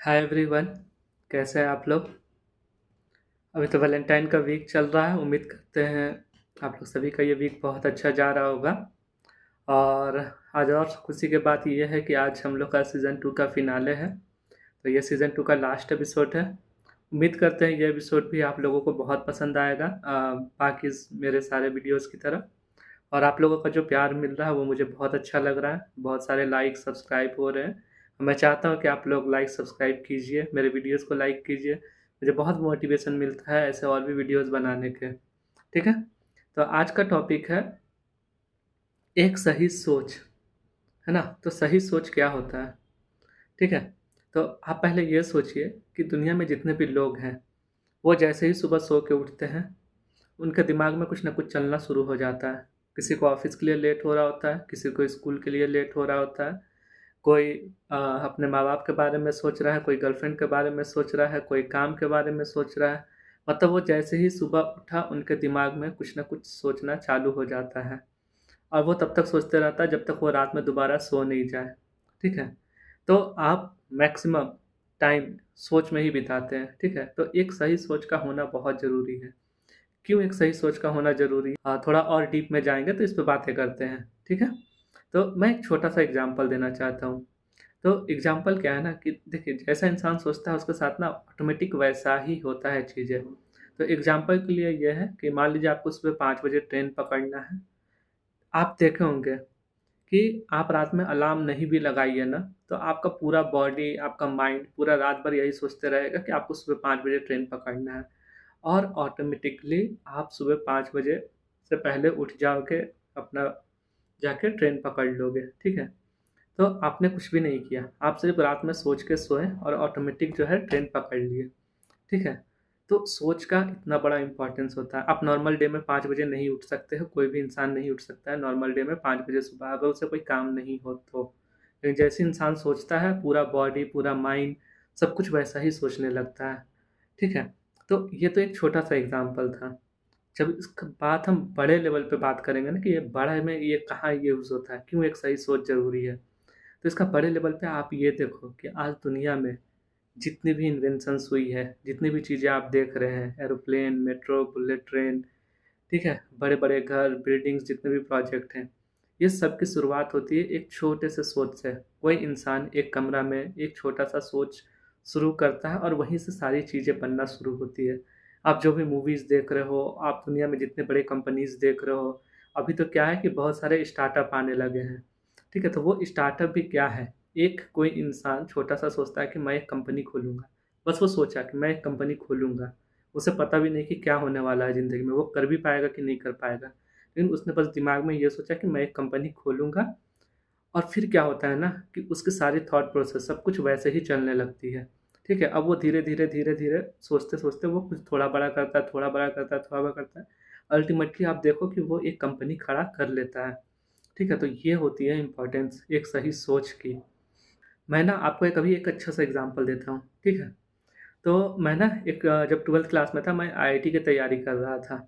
Hi everyone. कैसे हैं आप लोग? अभी तो वैलेंटाइन का वीक चल रहा है। उम्मीद करते हैं आप लोग सभी का ये वीक बहुत अच्छा जा रहा होगा। और आज और खुशी की बात ये है कि आज हम लोग का सीज़न 2 का फ़िनाले है। तो ये सीज़न 2 का लास्ट एपिसोड है। उम्मीद करते हैं ये एपिसोड भी आप लोगों को बहुत पसंद आएगा, बाकी मेरे सारे वीडियोज़ की तरह। और आप लोगों का जो प्यार मिल रहा है वो मुझे बहुत अच्छा लग रहा है। बहुत सारे लाइक सब्सक्राइब हो रहे हैं। मैं चाहता हूँ कि आप लोग लाइक सब्सक्राइब कीजिए, मेरे वीडियोज़ को लाइक कीजिए। मुझे बहुत मोटिवेशन मिलता है ऐसे और भी वीडियोज़ बनाने के। ठीक है? तो आज का टॉपिक है एक सही सोच, है ना? तो सही सोच क्या होता है? ठीक है? तो आप पहले ये सोचिए कि दुनिया में जितने भी लोग हैं, वो जैसे ही सुबह सो के उठते हैं, उनके दिमाग में कुछ न कुछ चलना शुरू हो जाता है। किसी को ऑफ़िस के लिए लेट हो रहा होता है, किसी को स्कूल के लिए लेट हो रहा होता है, कोई अपने माँ-बाप के बारे में सोच रहा है, कोई गर्लफ्रेंड के बारे में सोच रहा है, कोई काम के बारे में सोच रहा है। मतलब वो जैसे ही सुबह उठा, उनके दिमाग में कुछ न कुछ सोचना चालू हो जाता है और वो तब तक सोचते रहता है जब तक वो रात में दोबारा सो नहीं जाए। ठीक है? तो आप मैक्सिमम टाइम सोच में ही बिताते हैं, ठीक है? तो एक सही सोच का होना बहुत ज़रूरी है। क्यों एक सही सोच का होना ज़रूरी है? थोड़ा और डीप में जाएँगे तो इस पे बातें करते हैं, ठीक है? तो मैं एक छोटा-सा एग्ज़ाम्पल देना चाहता हूँ। तो एग्ज़ाम्पल क्या है ना कि देखिए, जैसा इंसान सोचता है उसके साथ ना ऑटोमेटिक वैसा ही होता है चीज़ें। तो एग्ज़ाम्पल के लिए ये है कि मान लीजिए आपको सुबह 5 बजे ट्रेन पकड़ना है। आप देखे होंगे कि आप रात में अलार्म नहीं भी लगाइए ना, तो आपका पूरा बॉडी, आपका माइंड पूरा रात भर यही सोचते रहेगा कि आपको सुबह 5 बजे ट्रेन पकड़ना है। और ऑटोमेटिकली आप सुबह 5 बजे से पहले उठ जाओगे, अपना जाके ट्रेन पकड़ लोगे, ठीक है? तो आपने कुछ भी नहीं किया, आप सिर्फ़ रात में सोच के सोए और ऑटोमेटिक जो है ट्रेन पकड़ लिए, ठीक है? तो सोच का इतना बड़ा इम्पोर्टेंस होता है। आप नॉर्मल डे में 5 बजे नहीं उठ सकते हो, कोई भी इंसान नहीं उठ सकता है नॉर्मल डे में 5 बजे सुबह, अगर उसे कोई काम नहीं हो तो। लेकिन जैसे इंसान सोचता है, पूरा बॉडी, पूरा माइंड सब कुछ वैसा ही सोचने लगता है, ठीक है? तो ये तो एक छोटा-सा एग्ज़ाम्पल था। जब इसक बात हम बड़े लेवल पे बात करेंगे ना कि ये बड़ा में ये कहाँ यूज़ होता है, क्यों एक सही सोच ज़रूरी है? तो इसका बड़े लेवल पे आप ये देखो कि आज दुनिया में जितनी भी इन्वेंशन्स हुई है, जितनी भी चीज़ें आप देख रहे हैं, एरोप्लेन, मेट्रो, बुलेट ट्रेन, ठीक है? बड़े-बड़े घर, बिल्डिंग्स, जितने भी प्रोजेक्ट हैं, ये सब की शुरुआत होती है एक छोटे से सोच से। कोई इंसान एक कमरा में एक छोटा-सा सोच शुरू करता है और वहीं से सारी चीज़ें बनना शुरू होती है। आप जो भी मूवीज़ देख रहे हो, आप दुनिया में जितने बड़े कंपनीज़ देख रहे हो, अभी तो क्या है कि बहुत सारे स्टार्टअप आने लगे हैं। ठीक है? तो वो स्टार्टअप भी क्या है, एक कोई इंसान छोटा-सा सोचता है कि मैं एक कंपनी खोलूँगा। बस वो सोचा कि मैं एक कंपनी खोलूँगा। उसे पता भी नहीं कि क्या होने वाला है ज़िंदगी में, वो कर भी पाएगा कि नहीं कर पाएगा। लेकिन उसने बस दिमाग में ये सोचा कि मैं एक कंपनी खोलूँगा और फिर क्या होता है ना कि उसकी सारी थॉट प्रोसेस सब कुछ वैसे ही चलने लगती है। ठीक है? अब वो धीरे-धीरे, धीरे-धीरे, सोचते-सोचते वो कुछ थोड़ा बड़ा करता है, थोड़ा बड़ा करता है, थोड़ा बड़ा करता है। अल्टीमेटली आप देखो कि वो एक कंपनी खड़ा कर लेता है। ठीक है? तो ये होती है इम्पोर्टेंस एक सही सोच की। मैं ना आपको एक अभी एक अच्छा-सा एग्ज़ाम्पल देता हूँ, ठीक है? तो मैं ना एक जब 12th क्लास में था, मैं आईआईटी की तैयारी कर रहा था।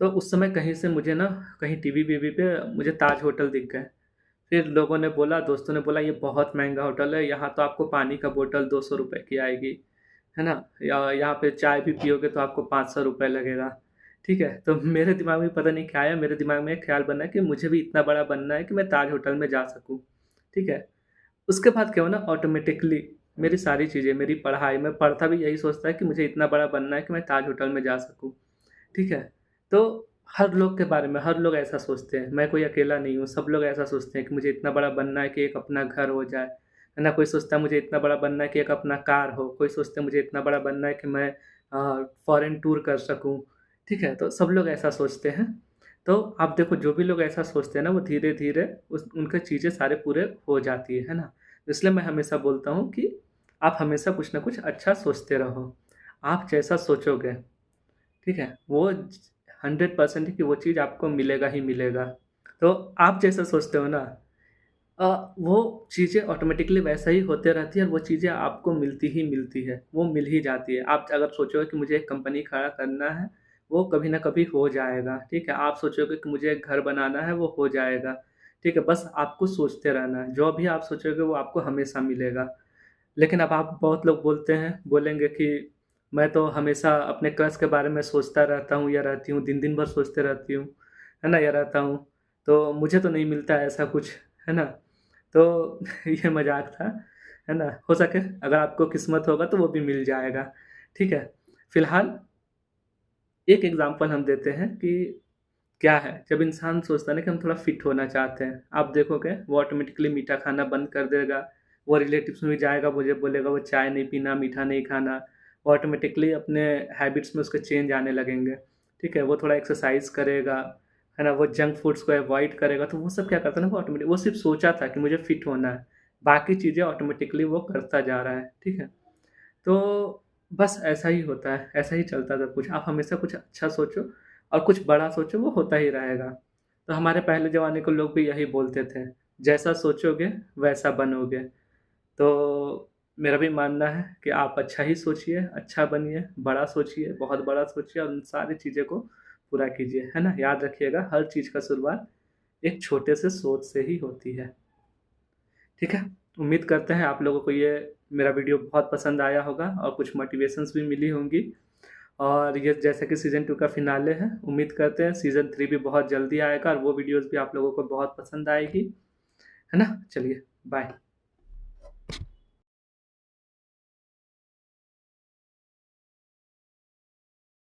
तो उस समय कहीं से मुझे ना कहीं टीवी-वीवी पे मुझे ताज होटल दिख गए। फिर लोगों ने बोला, दोस्तों ने बोला ये बहुत महँगा होटल है, यहाँ तो आपको पानी का बोतल ₹200 की आएगी, है ना? या यहाँ पे चाय भी पियोगे तो आपको ₹500 लगेगा, ठीक है? तो मेरे दिमाग में पता नहीं क्या आया, मेरे दिमाग में एक ख़्याल बना कि मुझे भी इतना बड़ा बनना है कि मैं ताज होटल में जा सकूँ, ठीक है? उसके बाद क्या हुआ ना, ऑटोमेटिकली मेरी सारी चीज़ें, मेरी पढ़ाई, मैं पढ़ता भी यही सोचता है कि मुझे इतना बड़ा बनना है कि मैं ताज होटल में जा सकूँ, ठीक है? तो हर लोग के बारे में हर लोग ऐसा सोचते हैं, मैं कोई अकेला नहीं हूँ, सब लोग ऐसा सोचते हैं कि मुझे इतना बड़ा बनना है कि एक अपना घर हो जाए, है ना? कोई सोचता है मुझे इतना बड़ा बनना है कि एक अपना कार हो, कोई सोचता है मुझे इतना बड़ा बनना है कि मैं फ़ॉरेन टूर कर सकूँ, ठीक है? तो सब लोग ऐसा सोचते हैं। तो आप देखो जो भी लोग ऐसा सोचते हैं ना, वो धीरे-धीरे उस उनके चीज़ें सारे पूरे हो जाती है ना? इसलिए मैं हमेशा बोलता हूँ कि आप हमेशा कुछ न कुछ अच्छा सोचते रहो। आप जैसा सोचोगे, ठीक है? वो 100% है कि वो चीज़ आपको मिलेगा ही मिलेगा। तो आप जैसा सोचते हो ना, वो चीज़ें ऑटोमेटिकली वैसा ही होते रहती है और वो चीज़ें आपको मिलती ही मिलती है, वो मिल ही जाती है। आप अगर सोचोगे कि मुझे एक कंपनी खड़ा करना है, वो कभी न कभी हो जाएगा, ठीक है? आप सोचोगे कि मुझे एक घर बनाना है, वो हो जाएगा, ठीक है? बस आपको सोचते रहना है, जो भी आप सोचोगे वो आपको हमेशा मिलेगा। लेकिन अब आप बहुत लोग बोलेंगे कि मैं तो हमेशा अपने क्रश के बारे में सोचता रहता हूँ या रहती हूँ, दिन-दिन भर सोचते रहती हूँ, है ना? या रहता हूँ, तो मुझे तो नहीं मिलता है ऐसा कुछ, है ना? तो ये मज़ाक था, है ना? हो सके अगर आपको किस्मत होगा तो वो भी मिल जाएगा, ठीक है? फिलहाल एक एग्ज़ाम्पल हम देते हैं कि क्या है, जब इंसान सोचता है ना कि हम थोड़ा फिट होना चाहते हैं, आप देखोगे वो ऑटोमेटिकली मीठा खाना बंद कर देगा, वो रिलेटिव्स में भी जाएगा, मुझे बोलेगा वो चाय नहीं पीना, मीठा नहीं खाना, वो ऑटोमेटिकली अपने हैबिट्स में उसके चेंज आने लगेंगे, ठीक है? वो थोड़ा एक्सरसाइज़ करेगा, है ना? वो जंक फूड्स को अवॉइड करेगा, तो वो सब क्या करता है ना वो ऑटोमेटिक वो सिर्फ़ सोचा था कि मुझे फिट होना है, बाकी चीज़ें ऑटोमेटिकली वो करता जा रहा है, ठीक है? तो बस ऐसा ही होता है, ऐसा ही चलता है सब कुछ। आप हमेशा कुछ अच्छा सोचो और कुछ बड़ा सोचो, वो होता ही रहेगा। तो हमारे पहले ज़माने के लोग भी यही बोलते थे, जैसा सोचोगे वैसा बनोगे। तो मेरा भी मानना है कि आप अच्छा ही सोचिए, अच्छा बनिए, बड़ा सोचिए, बहुत बड़ा सोचिए और उन सारी चीज़ें को पूरा कीजिए, है ना? याद रखिएगा हर चीज़ का शुरुआत एक छोटे से सोच से ही होती है। ठीक है? उम्मीद करते हैं आप लोगों को ये मेरा वीडियो बहुत पसंद आया होगा और कुछ मोटिवेशंस भी मिली होंगी। और ये जैसे कि सीज़न 2 का फिनाले है, उम्मीद करते हैं सीज़न 3 भी बहुत जल्दी आएगा और वो वीडियोज़ भी आप लोगों को बहुत पसंद आएगी। है ना? चलिए, बाय।